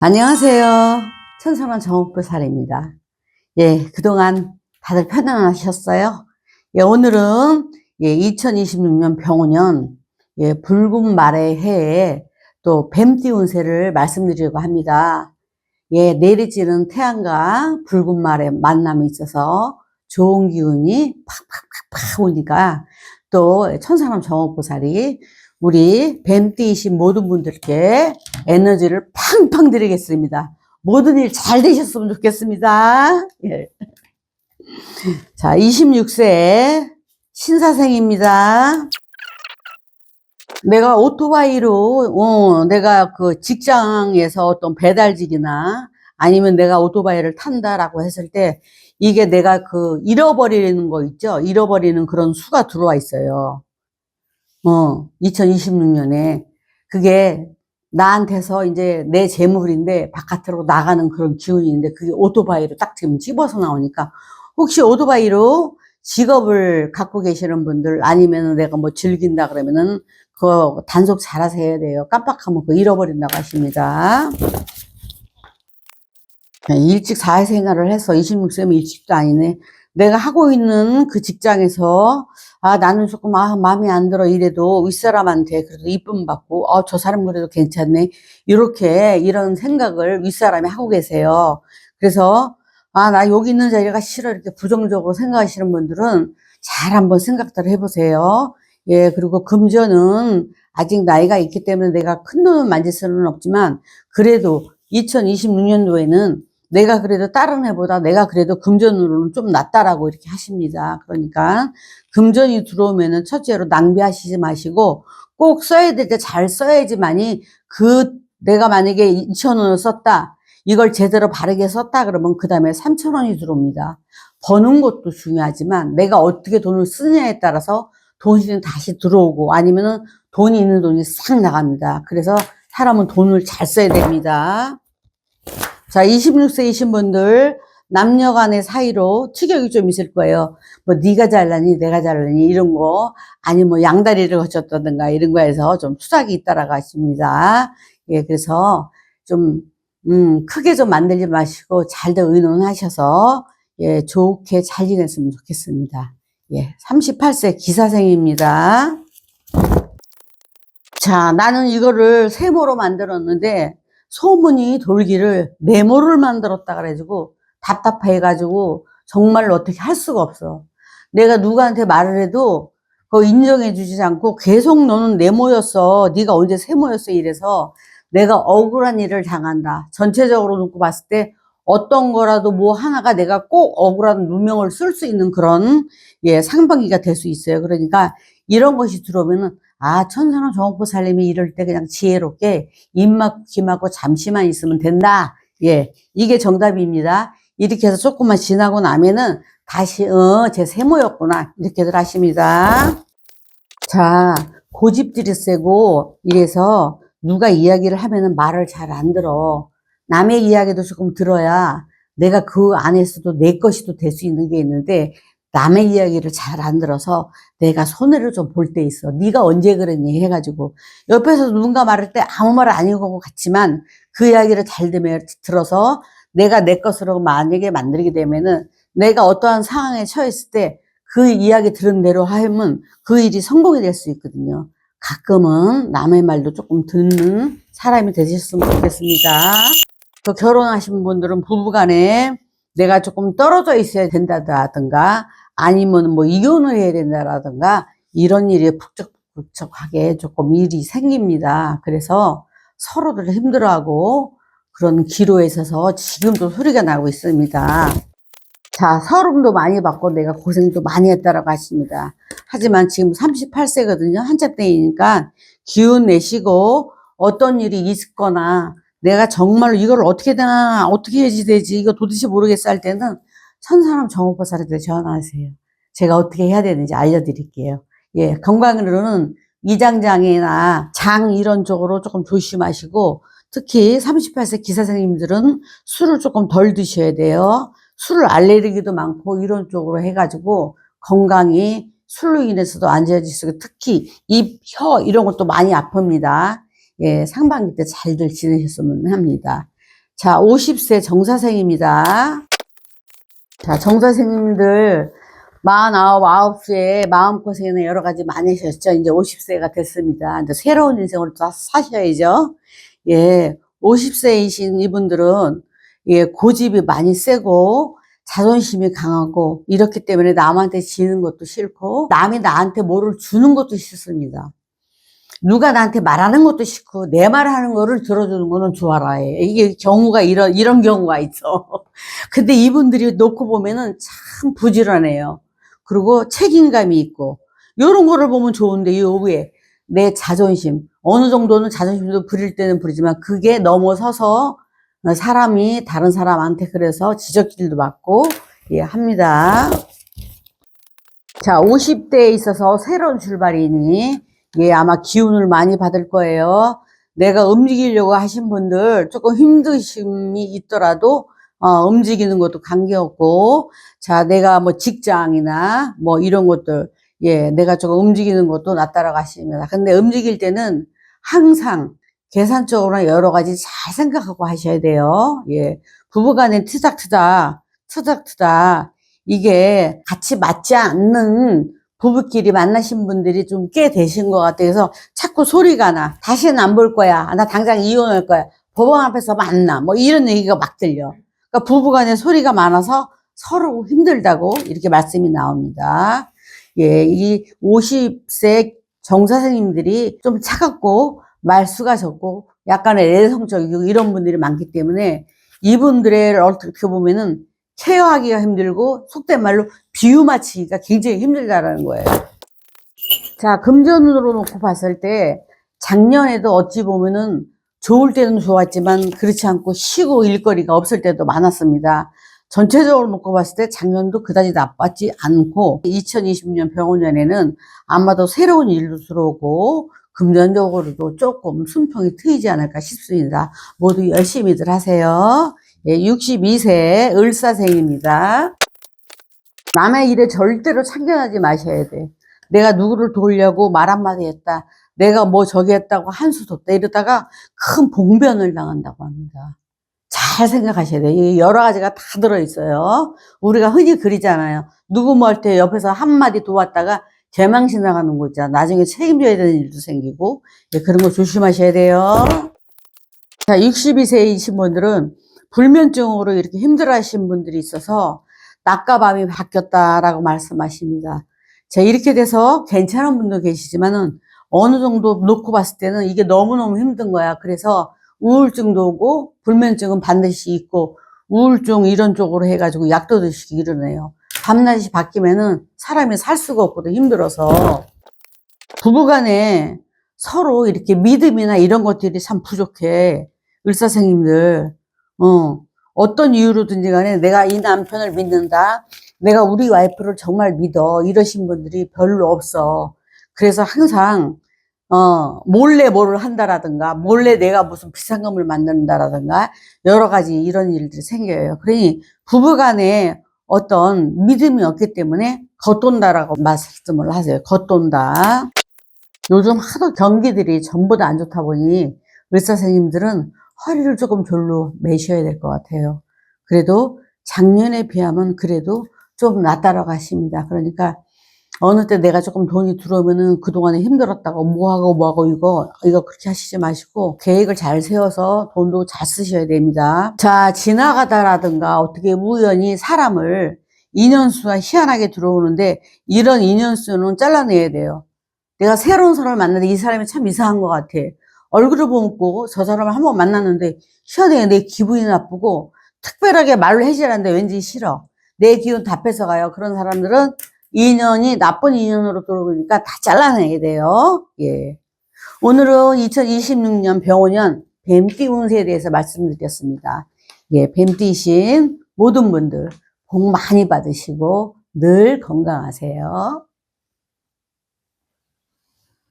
안녕하세요. 천선원 정옥불살입니다. 예, 그동안 다들 편안하셨어요? 예, 오늘은 2026년 병오년 붉은 말의 해에 또 뱀띠 운세를 말씀드리려고 합니다. 예, 내리쬐는 태양과 붉은 말의 만남이 있어서 좋은 기운이 팍팍팍팍 오니까 또 천선원 정옥불살이 우리 뱀띠이신 모든 분들께 에너지를 팡팡 드리겠습니다. 모든 일 잘 되셨으면 좋겠습니다. 예. 자, 26세 신사생입니다. 내가 오토바이로, 내가 그 직장에서 어떤 배달직이나 아니면 내가 오토바이를 탄다라고 했을 때 이게 내가 그 잃어버리는 거 있죠? 잃어버리는 그런 수가 들어와 있어요. 2026년에. 그게 나한테서 이제 내 재물인데 바깥으로 나가는 그런 기운이 있는데 그게 오토바이로 딱 지금 집어서 나오니까 혹시 오토바이로 직업을 갖고 계시는 분들 아니면 내가 뭐 즐긴다 그러면은 그거 단속 잘 하셔야 돼요. 깜빡하면 그거 잃어버린다고 하십니다. 일찍 사회생활을 해서 26세면 일찍도 아니네. 내가 하고 있는 그 직장에서 나는 조금 마음에 안 들어 이래도 윗사람한테 그래도 이쁨 받고 저 사람 그래도 괜찮네 이런 생각을 윗사람이 하고 계세요. 그래서 나 여기 있는 자리가 싫어 이렇게 부정적으로 생각하시는 분들은 잘 한번 생각들 해보세요. 예, 그리고 금전은 아직 나이가 있기 때문에 내가 큰 돈을 만질 수는 없지만 그래도 2026년도에는 내가 그래도 다른 해보다 내가 그래도 금전으로는 좀 낫다라고 이렇게 하십니다. 그러니까 금전이 들어오면은 첫째로 낭비하시지 마시고 꼭 써야 될 때 잘 써야지만이 내가 만약에 2,000원을 썼다. 이걸 제대로 바르게 썼다 그러면 그 다음에 3,000원이 들어옵니다. 버는 것도 중요하지만 내가 어떻게 돈을 쓰느냐에 따라서 돈이 다시 들어오고 아니면은 돈이 있는 돈이 싹 나갑니다. 그래서 사람은 돈을 잘 써야 됩니다. 자, 26세이신 분들 남녀 간의 사이로 추격이 좀 있을 거예요. 뭐 네가 잘나니 내가 잘나니 이런 거 아니면 뭐 양다리를 거쳤다든가 이런 거에서 좀 수작이 있다라고 하십니다. 예, 그래서 좀 크게 좀 만들지 마시고 잘들 의논하셔서 예, 좋게 잘 지냈으면 좋겠습니다. 예, 38세 기사생입니다. 자, 나는 이거를 세모로 만들었는데 소문이 돌기를 네모를 만들었다 그래가지고 답답해가지고 정말로 어떻게 할 수가 없어. 내가 누구한테 말을 해도 그거 인정해 주지 않고 계속 너는 네모였어. 네가 언제 세모였어 이래서 내가 억울한 일을 당한다. 전체적으로 놓고 봤을 때 어떤 거라도 뭐 하나가 내가 꼭 억울한 누명을 쓸 수 있는 그런 상반기가 될 수 있어요. 그러니까 이런 것이 들어오면은 천선원 정옥보살님이 이럴 때 그냥 지혜롭게 입 막고 귀 막고 잠시만 있으면 된다. 예, 이게 정답입니다. 이렇게 해서 조금만 지나고 나면은 다시 제 세모였구나 이렇게들 하십니다. 자, 고집들이 세고 이래서 누가 이야기를 하면은 말을 잘 안 들어. 남의 이야기도 조금 들어야 내가 그 안에서도 내 것이 또 될 수 있는 게 있는데 남의 이야기를 잘 안 들어서 내가 손해를 좀 볼 때 있어. 네가 언제 그랬니 해가지고 옆에서 누군가 말할 때 아무 말 아닌 것 같지만 그 이야기를 잘 들어서 내가 내 것으로 만약에 만들게 되면은 내가 어떠한 상황에 처했을 때 그 이야기 들은 대로 하면 그 일이 성공이 될 수 있거든요. 가끔은 남의 말도 조금 듣는 사람이 되셨으면 좋겠습니다. 또 결혼하신 분들은 부부간에 내가 조금 떨어져 있어야 된다든가 아니면 뭐 이혼을 해야 된다라든가 이런 일이 북적북적하게 조금 일이 생깁니다. 그래서 서로들 힘들어하고 그런 기로에 있어서 지금도 소리가 나고 있습니다. 자, 서름도 많이 받고 내가 고생도 많이 했다라고 하십니다. 하지만 지금 38세거든요. 한참 때이니까 기운 내시고 어떤 일이 있거나 내가 정말로 이걸 어떻게 되나 어떻게 해야지 되지 이거 도대체 모르겠어 할 때는 천선원 정옥보살한테 전화하세요. 제가 어떻게 해야 되는지 알려드릴게요. 예, 건강으로는 이장장애나 장 이런 쪽으로 조금 조심하시고 특히 38세 기사생님들은 술을 조금 덜 드셔야 돼요. 술 알레르기도 많고 이런 쪽으로 해가지고 건강이 술로 인해서도 안 좋아질 수 있고 특히 입, 혀 이런 것도 많이 아픕니다. 예, 상반기 때 잘들 지내셨으면 합니다. 자, 50세 정사생입니다. 자, 정사생님들 49에 마음고생이나 여러 가지 많이 하셨죠. 이제 50세가 됐습니다. 이제 새로운 인생을 또 사셔야죠. 예, 50세이신 이분들은 예, 고집이 많이 세고 자존심이 강하고 이렇기 때문에 남한테 지는 것도 싫고 남이 나한테 뭐를 주는 것도 싫습니다. 누가 나한테 말하는 것도 싫고 내 말하는 거를 들어주는 거는 좋아라 해. 이게 경우가 이런 경우가 있어. 근데 이분들이 놓고 보면은 참 부지런해요. 그리고 책임감이 있고 이런 거를 보면 좋은데 이 위에 내 자존심 어느 정도는 자존심도 부릴 때는 부리지만 그게 넘어서서 사람이 다른 사람한테 그래서 지적질도 받고 예, 합니다. 자, 50대에 있어서 새로운 출발이니 예, 아마 기운을 많이 받을 거예요. 내가 움직이려고 하신 분들 조금 힘드심이 있더라도 움직이는 것도 관계없고 자, 내가 뭐 직장이나 뭐 이런 것들 예, 내가 조금 움직이는 것도 낫다라고 하십니다. 근데 움직일 때는 항상 계산적으로 여러 가지 잘 생각하고 하셔야 돼요. 예, 부부간에 트닥트닥 이게 같이 맞지 않는 부부끼리 만나신 분들이 좀 꽤 되신 것 같아서 자꾸 소리가 나. 다시는 안 볼 거야. 나 당장 이혼할 거야. 법원 앞에서 만나. 뭐 이런 얘기가 막 들려. 그러니까 부부간에 소리가 많아서 서로 힘들다고 이렇게 말씀이 나옵니다. 예, 이 50세 정사생님들이 좀 차갑고 말수가 적고 약간의 내성적이고 이런 분들이 많기 때문에 이분들을 어떻게 보면은 케어하기가 힘들고 속된 말로 비유 맞히기가 굉장히 힘들다라는 거예요. 자, 금전으로 놓고 봤을 때 작년에도 어찌 보면은 좋을 때는 좋았지만 그렇지 않고 쉬고 일거리가 없을 때도 많았습니다. 전체적으로 놓고 봤을 때 작년도 그다지 나빴지 않고 2020년 병원년에는 아마도 새로운 일도 들어오고 금전적으로도 조금 순풍이 트이지 않을까 싶습니다. 모두 열심히들 하세요. 예, 62세 을사생입니다. 남의 일에 절대로 참견하지 마셔야 돼. 내가 누구를 도우려고 말 한마디 했다. 내가 뭐 저기 했다고 한 수 뒀다. 이러다가 큰 봉변을 당한다고 합니다. 잘 생각하셔야 돼요. 여러 가지가 다 들어있어요. 우리가 흔히 그러잖아요. 누구 뭐 할 때 옆에서 한마디 도왔다가 개망신 나가는 거 있잖아. 나중에 책임져야 되는 일도 생기고 예, 그런 거 조심하셔야 돼요. 자, 62세이신 분들은 불면증으로 이렇게 힘들어 하신 분들이 있어서 낮과 밤이 바뀌었다라고 말씀하십니다. 자, 이렇게 돼서 괜찮은 분도 계시지만은 어느 정도 놓고 봤을 때는 이게 너무너무 힘든 거야. 그래서 우울증도 오고 불면증은 반드시 있고 우울증 이런 쪽으로 해가지고 약도 드시기 이러네요. 밤낮이 바뀌면은 사람이 살 수가 없거든, 힘들어서. 부부간에 서로 이렇게 믿음이나 이런 것들이 참 부족해. 을사생님들. 어떤 이유로든지 간에 내가 이 남편을 믿는다. 내가 우리 와이프를 정말 믿어. 이러신 분들이 별로 없어. 그래서 항상, 몰래 뭐를 한다라든가, 몰래 내가 무슨 비상금을 만든다라든가, 여러 가지 이런 일들이 생겨요. 그러니 부부간에 어떤 믿음이 없기 때문에 겉돈다라고 말씀을 하세요. 겉돈다. 요즘 하도 경기들이 전부 다 안 좋다 보니 의사선생님들은 허리를 조금 졸로 매셔야 될 것 같아요. 그래도 작년에 비하면 그래도 좀 낫다라고 하십니다. 그러니까 어느 때 내가 조금 돈이 들어오면은 그동안에 힘들었다고 뭐하고 이거 그렇게 하시지 마시고 계획을 잘 세워서 돈도 잘 쓰셔야 됩니다. 자, 지나가다라든가 어떻게 우연히 사람을 인연수가 희한하게 들어오는데 이런 인연수는 잘라내야 돼요. 내가 새로운 사람을 만났는데 이 사람이 참 이상한 것 같아. 얼굴을 보고 저 사람을 한번 만났는데 희한해. 내 기분이 나쁘고 특별하게 말로 해지라는데 왠지 싫어. 내 기운 다 뺏어가요. 그런 사람들은 인연이 나쁜 인연으로 들어오니까 다 잘라내야 돼요. 예. 오늘은 2026년 병원년 뱀띠 운세에 대해서 말씀드렸습니다. 예, 뱀띠신 모든 분들 복 많이 받으시고 늘 건강하세요.